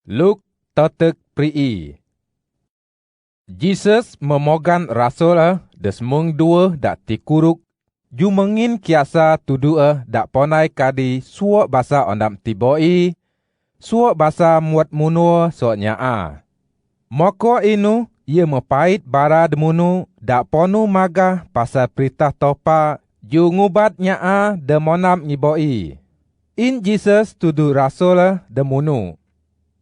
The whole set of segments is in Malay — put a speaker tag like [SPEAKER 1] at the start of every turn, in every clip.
[SPEAKER 1] Luk totek prii. Jesus memogan rasul desmung dua dak tikuruk jumengin kiasa tudu dak ponai kadi suak basa ondam tiboi, suak basa muat munua sonya Moko inu ia mepait bara demunu dak ponu magah pasal perintah topa ju ngubatnya demonam ngiboi. In Jesus tudu rasul demunu.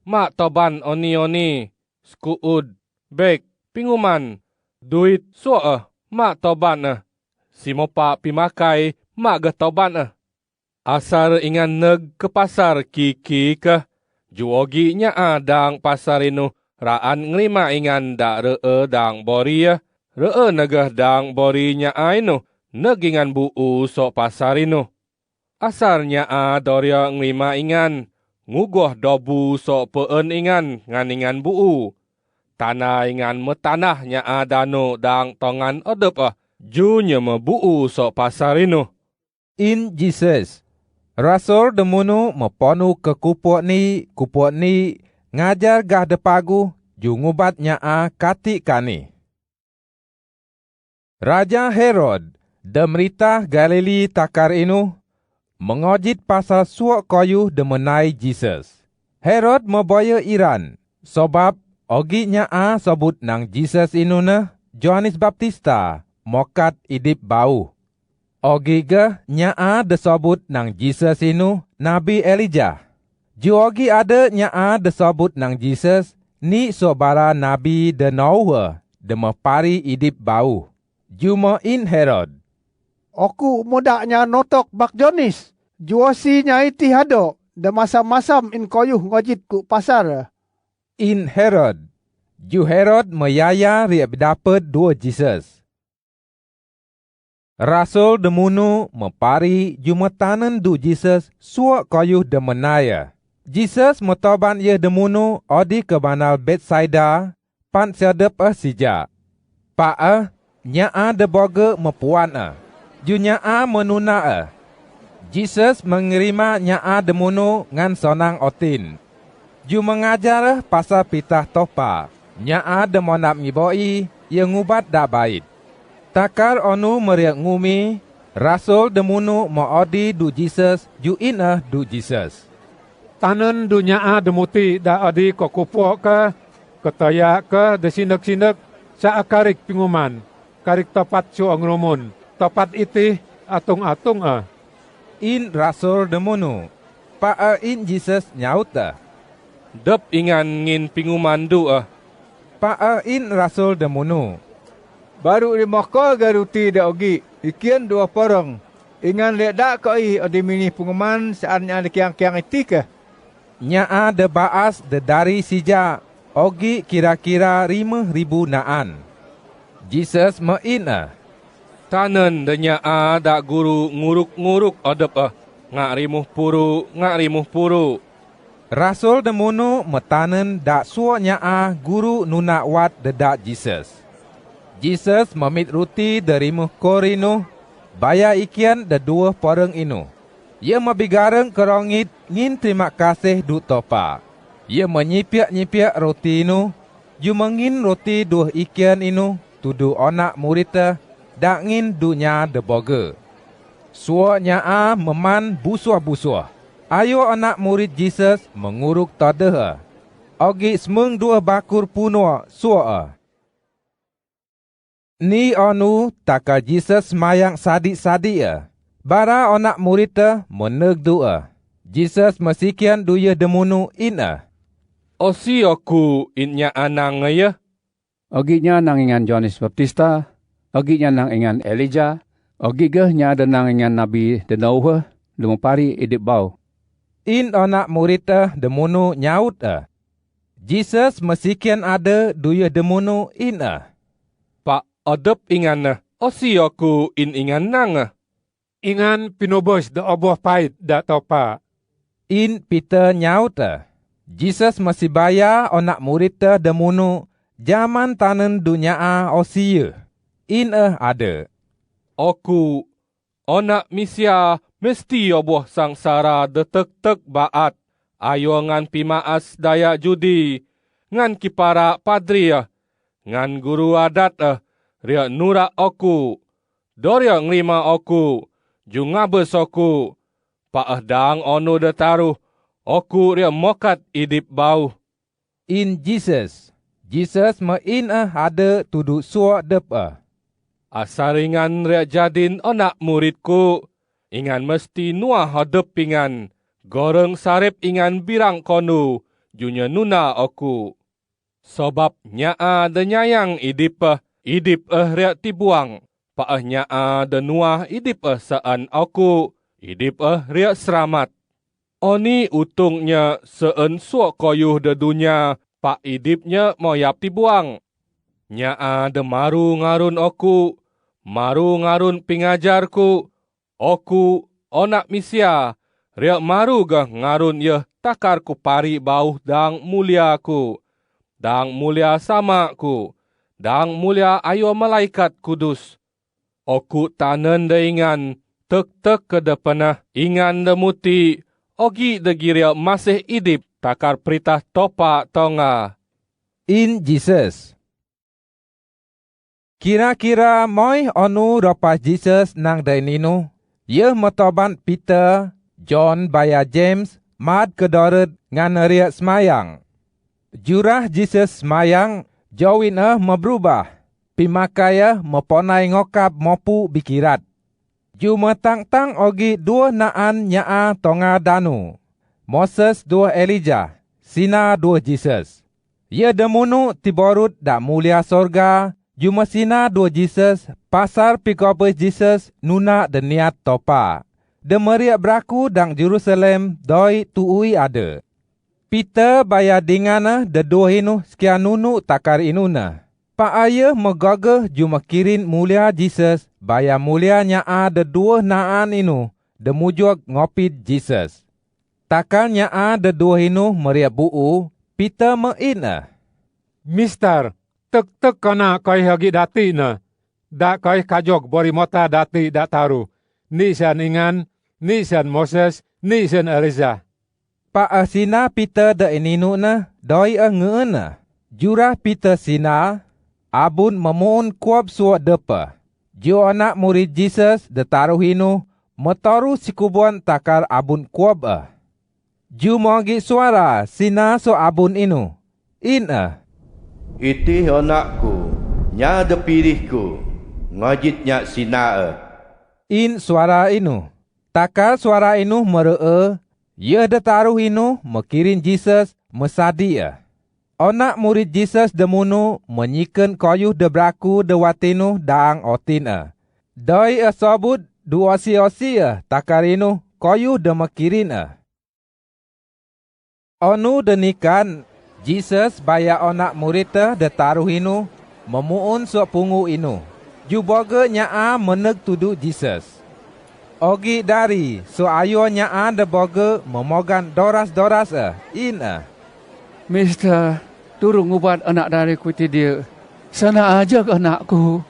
[SPEAKER 2] Mak toban oni skuud, bek, pinguman, duit suak mak toban si mopa pimakai mak ge toban Asar ingan neg ke pasar kiki ke, juogi nya dang pasar inu raan ngerima ingan dak ree dang bori ree negah dang bori nya inu neg ingan buu sok pasar inu. Asarnya doria ngerima ingan ngugoh dobu sok peen ingan ngan buu. Tanah ingan metanahnya dano dang tongan odep junya mebuu sok pasar inu.
[SPEAKER 1] In Jesus, rasul demunu meponu ke kupuk ni ngajar gah depagu ju ngubatnya kati kani. Raja Herod demeritah Galili takar inu mengojit pasal suak koyu demenai Jesus. Herod meboya Iran sebab oginya sebut nang Jesus inu Johannes Baptista mokat idip bau. Ogiga nya desebut nang Jesus inu Nabi Elijah. Juogi ada nya desebut nang Jesus ni sobara Nabi de Noah demepari idip bau. Juma in Herod.
[SPEAKER 3] Oku mudaknya notok bak Jonis. Juosinya iti hado. De masam-masam in koyuh ngojit ku pasar.
[SPEAKER 1] In Herod. Ju Herod meyaya riak dapet dua Jesus. Rasul demunu mepari jumetanen du Jesus suak koyuh demenaya. Jesus metoban ye demunu odi ke banal Bethsaida pan sedep sijak. Pa nya deboge mepuan ju nya menuna Jesus mengerima nya demunu ngan sonang otin. Ju mengajar pasal pitah topa. Nya demonap ngiboi ye ngubat dak bait. Takar onu meriak ngumi, rasul demunu maodi du Jesus ju ina du Jesus.
[SPEAKER 4] Tanen dunya demuti da adi ko kupuk ke, ketaya ke desinek-sinek sa karik pinguman, karik tepat suang rumun, tepat iti atung-atung
[SPEAKER 1] In rasul demunu, pa in Jesus nyaut
[SPEAKER 2] Dep ingan ngin pinguman du
[SPEAKER 1] Pa in rasul demunu.
[SPEAKER 5] Baru dimoko garuti da ogi, ikian dua porong. Ingan lek dak koi odi mini penguman saatnya ada kiang-kiang itik
[SPEAKER 1] Nya de baas de dari sija, ogi kira-kira 5,000 naan. Jesus mein
[SPEAKER 2] Tanen denya dak guru nguruk-nguruk odep ngak rimuh puru.
[SPEAKER 1] Rasul demunu metanen dak suanya guru nuna wat dedak Jesus. Jesus memit ruti dari korinu, baya ikian de dua poreng inu. Ia mabigareng kerongit ngin terima kasih du topa. Ia menyipiak-nyipiak roti inu, ju mengin roti duh ikian inu, tudu onak murita, dak ngin dunya deboge. Suanya meman busuah-busuah. Ayo anak murid Jesus menguruk tadeh. Ogi semeng dua bakur punua suah. Ni onu taka Jesus mayang sadi-sadi Bara anak murid meneg dua. Jesus masikian duya demunu ina.
[SPEAKER 2] Osi aku innya anang
[SPEAKER 6] Oginya nangingan Johannes Baptista, oginya nangingan Elijah, ogigah nya ada nangingan Nabi de Noah, lumupari idip bau.
[SPEAKER 1] In anak murid demunu nyaut Jesus masikian ada duya demunu ina.
[SPEAKER 2] Pak odep ingan osi aku ingan nang
[SPEAKER 4] ingan pinobos da oboh pait da topa.
[SPEAKER 1] In Peter nyaut Jesus masih baya anak murid demunu zaman tanen dunia osi in ada.
[SPEAKER 2] Oku anak misia mesti oboh sangsara detek-tek baat ayo ngan pimaas daya judi, ngan kipara padri ngan guru adat ria nura oku, doria ngrima oku, jungabes oku, dang ono de taruh, oku ria mokat idip bau.
[SPEAKER 1] In Jesus main ada tudu suak dep
[SPEAKER 2] Asaringan ria jadin onak muridku, ingan mesti nuah hadep ingan, goreng sarip ingan birang konu, junya nuna oku. Sobab nyaa de nyayang idip ria tibuang, nyaa de nuah idip saan oku, idip ria seramat. Oni utungnya seen suak koyuh de dunya, pak idipnya moyap tibuang. Nyaa de maru ngarun oku, maru ngarun pingajarku, oku onak misia, ria maru gah ngarun takar ku pari bauh dang muliaku, dang mulia samaku, dang mulia ayo malaikat kudus. Oku tanen de ingan, tek kedepanah ingan de muti, ogi de giria masih idip takar peritah topa tonga.
[SPEAKER 1] In Jesus. Kira-kira moi onu ropas Jesus nang daininu, ye motoban Peter, John baya James, mad kedoret ngan ria semayang. Jurah Jesus semayang, jawin meberubah, pimakaya meponai ngokap mopu bikirat. Ju metang-tang ogi dua naan nyaa tonga danu, Moses dua Elijah, sina dua Jesus. Ye demunu tiborut dak mulia sorga, ju mesina dua Jesus, pasar pikopes Jesus nuna de niat topa. De meriak beraku dang Jerusalem doi tuui ada. Peter baya dingana de dua hinu sekian nunu takar inuna. Pak ayah megagah ju mekirin mulia Jesus, baya mulia nyaa de dua naan inu, de mujog ngopit Jesus. Takal nyaa de dua hinu meriak buu, Peter meina.
[SPEAKER 4] Mister, tek kena koi hagi dati na. Da koi kajok bori mota dati da taru. Ni sian ingan, ni sian Moses, ni sian Elijah.
[SPEAKER 1] Pak sina Peter de ininu na, doi ngeuna. Jurah Peter sina, abun memohon kuab suak depa. Jo anak murid Jesus de taruh hinu, metoru sikubuan takar abun kuab Ju mogi suara sina so abun inu.
[SPEAKER 7] Iti anakku, nya de pilihku, ngajit nya sina
[SPEAKER 1] In suara inu. Takal suara inu meree, ye de taruh inu mekirin Jesus mesadi Onak murid Jesus demunu menyiken koyuh de braku de watinu daang otin Doi sobut du osi-osi takar inu koyuh de mekirin Onu denikan, Jesus baya onak murid de taruh inu, memuun suap pungu inu. Juboga nyaa meneg tudu Jesus. Ogi dari, so ayo nyaa de boga memogan doras-doras
[SPEAKER 6] Mister, turung ubat anak dariku ti dia. Sana aja ke anakku.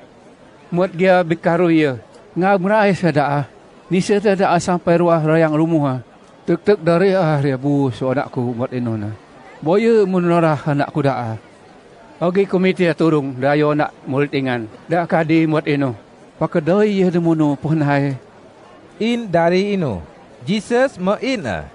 [SPEAKER 6] Muat dia bikaru ya. Ngagmerai sada. Ni sada sampai ruah rayang rumuh. Tek dari dia bu so anakku muat inona. Boya menorah anakku daa. Ogi komite turung dayo anak murid ingan. Da kadi muat ino. Pakadoi ya demono punai.
[SPEAKER 1] In dari inu, Jesus meina.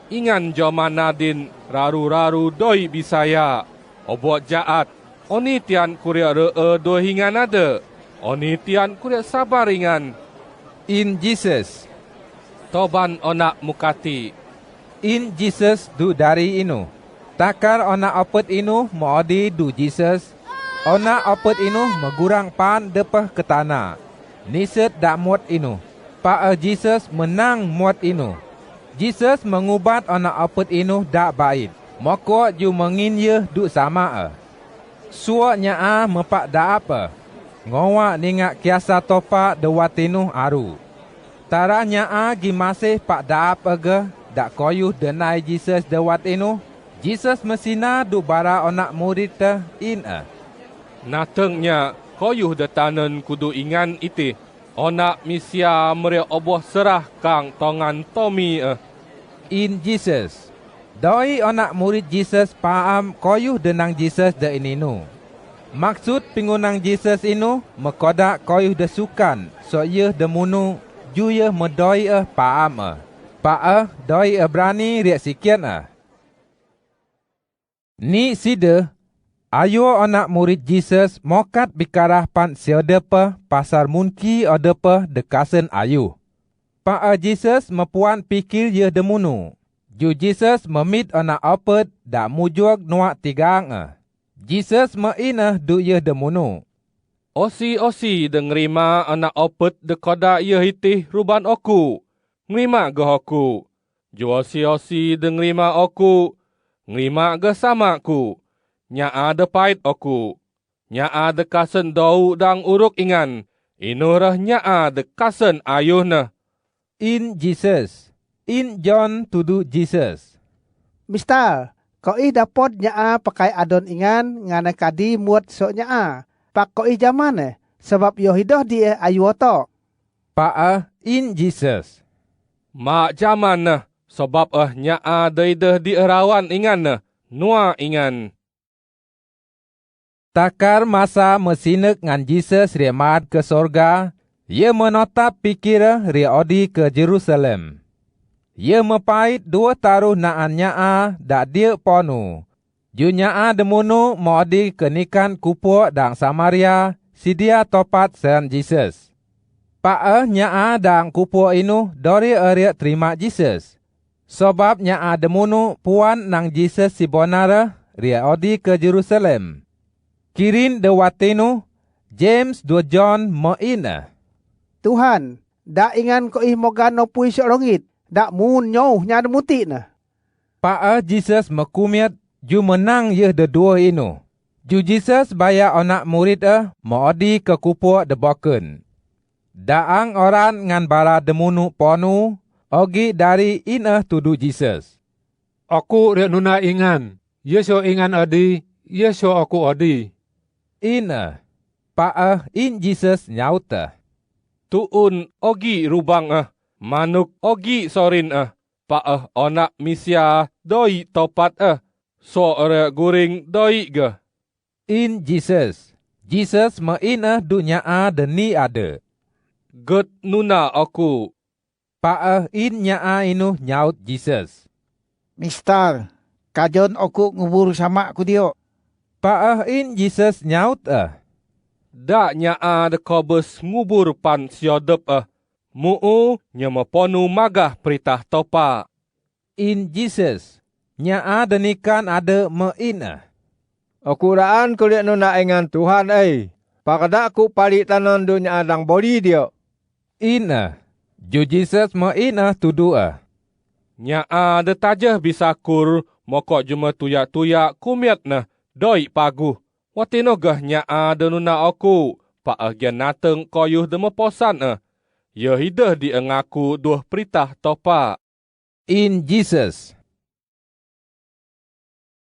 [SPEAKER 2] Ingan jaman nadin raru-raru doi bisaya. Obot jaat. Oni tian kuria ree do hingan ada. Oni tian kuria sabar ingan.
[SPEAKER 1] In Jesus.
[SPEAKER 2] Toban onak mukati.
[SPEAKER 1] In Jesus du dari inu. Takar onak opet inu moodi du Jesus. Onak opet inu megurang pan depah ke tanah. Niset dak muat inu. Pak Jesus menang muat inu. Jesus mengubat onak opet inu dak baik. Moko ju mengin ye du sama Suak nyaa mepak dak apa. Ngowak ningak kiasa topa de watinu aru. Tara nyaa gi masih pak dak apa ge. Dak koyuh denai Jesus de watinu. Jesus mesina du bara onak murid in
[SPEAKER 2] Natengnya koyuh de tanen kudu ingan iti. Onak misia meria oboh serah kang tongan Tommy
[SPEAKER 1] In Jesus. Doi anak murid Jesus paham koyuh denang Jesus de ininu. Maksud pingunang Jesus inu mekodak koyuh de sukan so yeh demunu ju yeh medoi paham doi berani riak sikian Ni sida ayo anak murid Jesus mokat bikarah pan siodepa pasar munki odepa dekasen ayu. Jesus mepuan pikir yeh demunu. Ju Jesus memit anak opet dak mujuak nuak tigang Jesus meina du yeh demunu.
[SPEAKER 2] Osi dengerima anak opet dekoda ye hitih ruban oku. Ngerima ge oku. Ju osi dengerima oku. Ngerima ge samaku. Nyaa de pait oku. Nyaa de kasen dau dang uruk ingan. Inurah nyaa de kasen ayuhna.
[SPEAKER 1] In Jesus. In John tudu Jesus.
[SPEAKER 3] Mister, koi dapot nyaa pakai adon ingan ngana kadi muat sok nyaa. Pak koi zaman sebab yo hidoh di ayu oto.
[SPEAKER 1] In Jesus.
[SPEAKER 2] Mak zaman sebab nyaa deidah di erawan ingan nua ingan.
[SPEAKER 1] Takar masa mesinek ngan Jesus riamat ke sorga, ia menotap pikir riodi ke Jerusalem. Ia mepait 2 taruh naan nyaa dak dia ponu. Ju nyaa demunu modi kenikan kupuk dang Samaria sidia topat sen Jesus. Nyaa dang kupuk inu dori riak terima Jesus. Sebab nyaa demunu puan nang Jesus si bonara riak odi ke Jerusalem. Kirin de watenu James 2 John moina.
[SPEAKER 3] Tuhan, dak ingan koi moga no pui sorongit. Dak mun nyoh nyada muti na.
[SPEAKER 1] Jesus mekumiat ju menang yeh de dua inu. Ju Jesus baya anak murid maodi ke kupuk de boken. Daang orang ngan bara demunu ponu ogi dari tudu Jesus.
[SPEAKER 4] Aku riak nuna ingan. Yeso ingan adi, yeso aku adi.
[SPEAKER 1] In Jesus nyauta.
[SPEAKER 2] Tuun ogi rubang manuk ogi sorin onak misya doi topat so guring doi ge.
[SPEAKER 1] In Jesus. Jesus meina dunya deni ada.
[SPEAKER 2] Get nuna aku.
[SPEAKER 1] In nyaa inu nyaut Jesus.
[SPEAKER 5] Mister, kajon aku ngubur sama aku dia.
[SPEAKER 1] In Jesus nyaut
[SPEAKER 2] Dak nyaa de kobes ngubur pan siodep Muu nyamaponu magah peritah topa.
[SPEAKER 1] In Jesus. Nyaa denikan ada meina.
[SPEAKER 5] Aku raan kuliah nuna ingan Tuhan Pakada aku palik tanon dunia adang boli dia.
[SPEAKER 1] Ina. Ju Jesus meina tudua.
[SPEAKER 2] Nyaa de tajah bisa kur mokok cuma tuyak-tuyak kumiat doi paguh. Watino gah nyaa de nuna aku. Gian nateng koyuh de meposan Ye hidah di engaku 2 peritah topa.
[SPEAKER 1] In Jesus.